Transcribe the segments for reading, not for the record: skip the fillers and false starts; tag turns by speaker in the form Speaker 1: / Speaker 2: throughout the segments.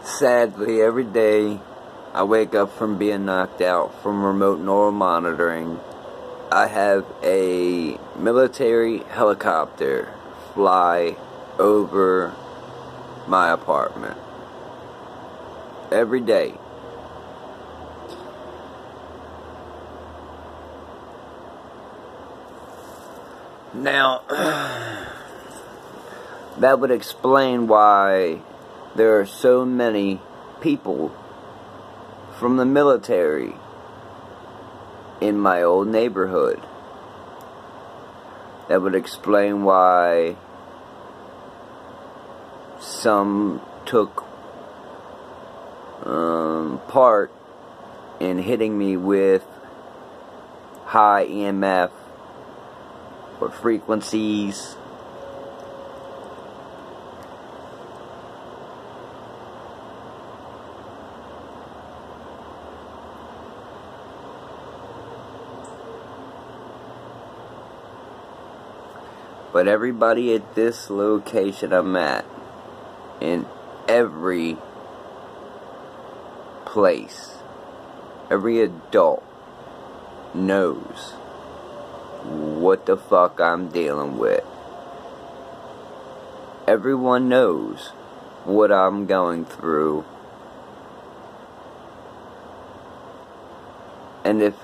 Speaker 1: Sadly, every day I wake up from being knocked out from remote neural monitoring. I have a military helicopter fly over my apartment. Every day. Now, that would explain why there are so many people from the military in my old neighborhood. That would explain why some took part in hitting me with high EMF or frequencies. But everybody at this location I'm at, in every place, every adult knows what the fuck I'm dealing with. Everyone knows what I'm going through. And if,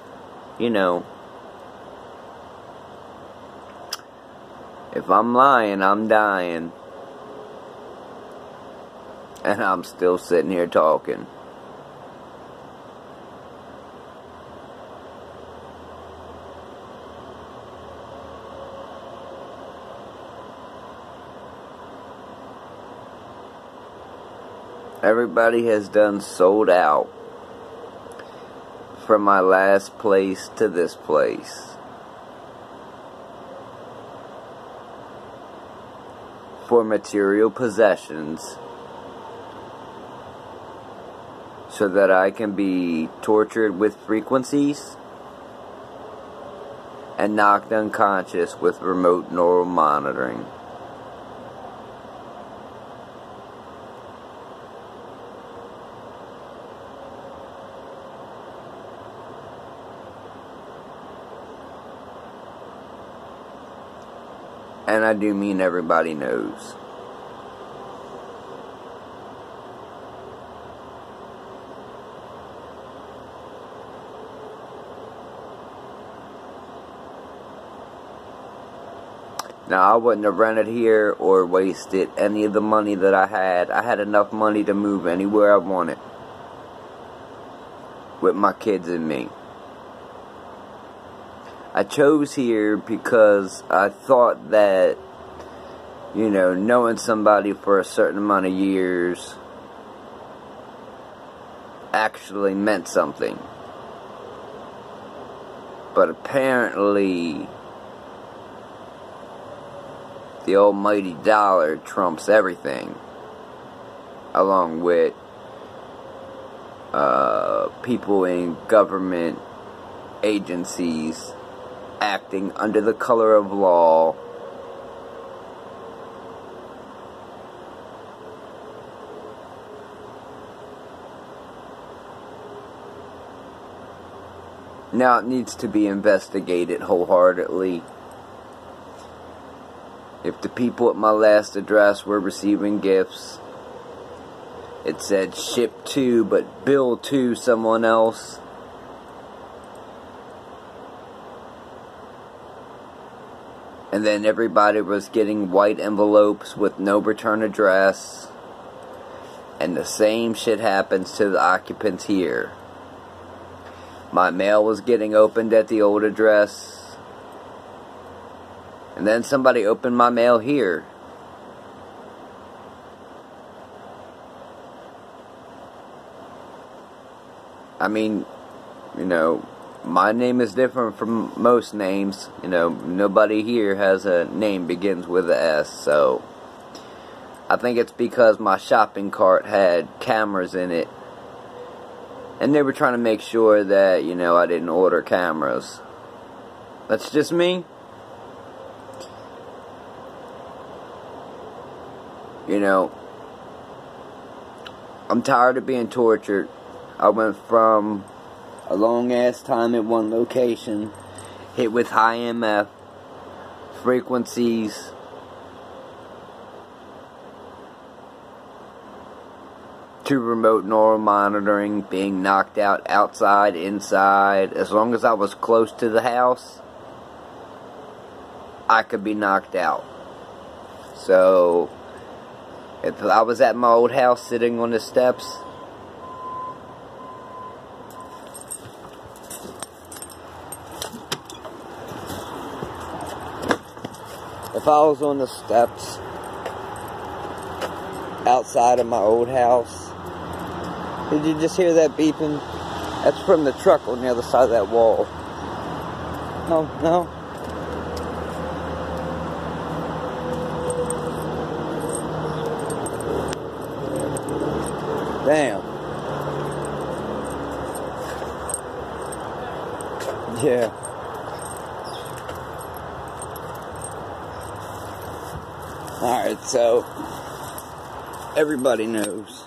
Speaker 1: if I'm lying, I'm dying. And I'm still sitting here talking. Everybody has done sold out from my last place to this place. For material possessions, so that I can be tortured with frequencies and knocked unconscious with remote neural monitoring. And I do mean everybody knows. Now, I wouldn't have rented here or wasted any of the money that I had. I had enough money to move anywhere I wanted with my kids and me. I chose here because I thought that, knowing somebody for a certain amount of years actually meant something. But apparently, the almighty dollar trumps everything, along with people in government agencies acting under the color of law. Now it needs to be investigated wholeheartedly. If the people at my last address were receiving gifts, it said ship to but bill to someone else. And then everybody was getting white envelopes with no return address. And the same shit happens to the occupants here. My mail was getting opened at the old address. And then somebody opened my mail here. I mean, my name is different from most names. Nobody here has a name begins with a S, so I think it's because my shopping cart had cameras in it. And they were trying to make sure that, I didn't order cameras. That's just me. I'm tired of being tortured. I went from a long ass time at one location, hit with high EMF frequencies, to remote neural monitoring, being knocked out outside, inside. As long as I was close to the house, I could be knocked out. So, if I was at my old house sitting on the steps, if I was on the steps outside of my old house, did you just hear that beeping? That's from the truck on the other side of that wall. No? Damn. Yeah. Alright, so everybody knows.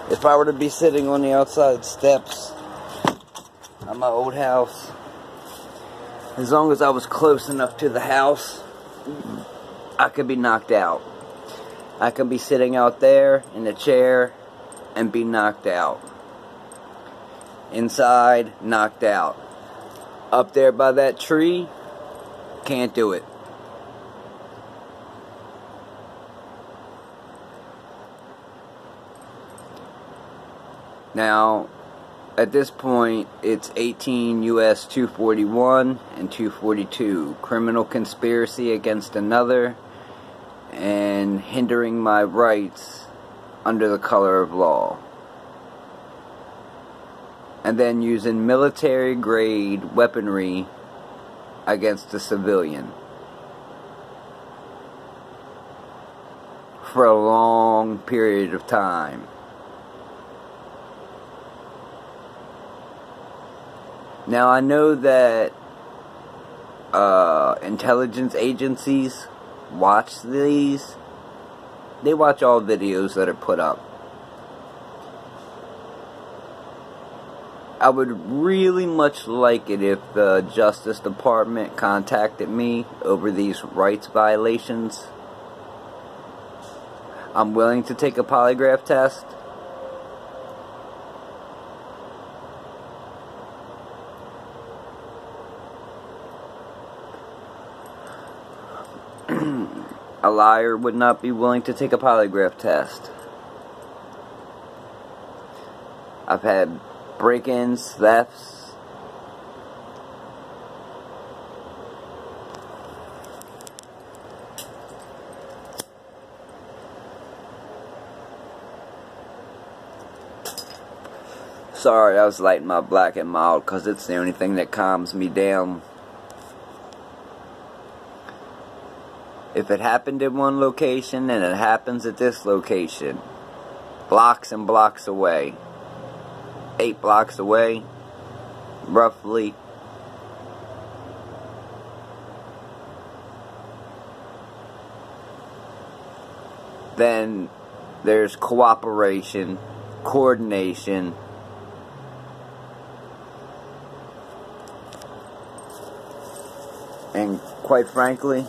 Speaker 1: If I were to be sitting on the outside steps of my old house, as long as I was close enough to the house, I could be knocked out. I could be sitting out there in a chair and be knocked out. Inside, knocked out. Up there by that tree, can't do it. Now, at this point, it's 18 U.S. 241 and 242. Criminal conspiracy against another and hindering my rights under the color of law. And then using military-grade weaponry against a civilian. For a long period of time. Now, I know that intelligence agencies watch these. They watch all videos that are put up. I would really much like it if the Justice Department contacted me over these rights violations. I'm willing to take a polygraph test. A liar would not be willing to take a polygraph test. I've had break-ins, thefts. Sorry, I was lighting my black and mild because it's the only thing that calms me down. If it happened in one location, and it happens at this location, blocks and blocks away, 8 blocks away, roughly, then there's cooperation, coordination, and quite frankly,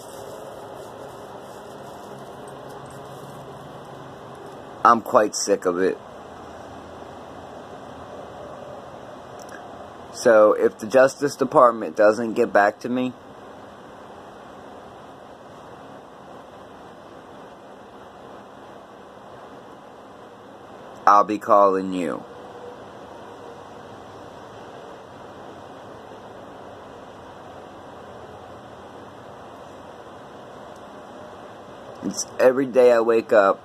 Speaker 1: I'm quite sick of it. So, if the Justice Department doesn't get back to me, I'll be calling you. It's every day I wake up,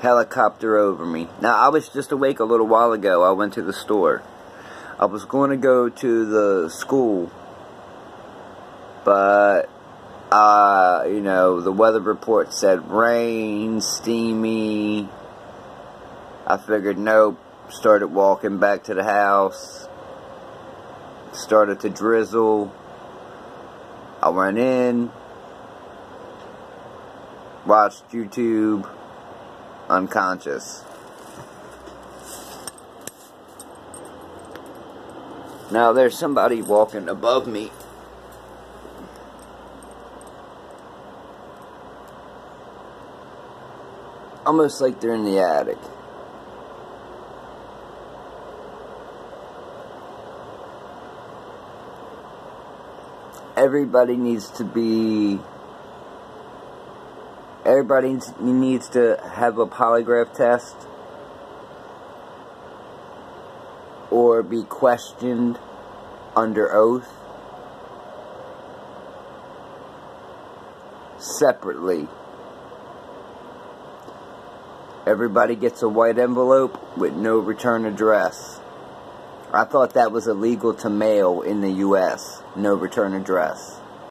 Speaker 1: helicopter over me. Now, I was just awake a little while ago. I went to the store. I was going to go to the school, but, you know, the weather report said rain, steamy. I figured, nope. Started walking back to the house. Started to drizzle. I went in, watched YouTube, unconscious. Now there's somebody walking above me. Almost like they're in the attic. Everybody needs to have a polygraph test or be questioned under oath separately. Everybody gets a white envelope with no return address. I thought that was illegal to mail in the U.S. No return address.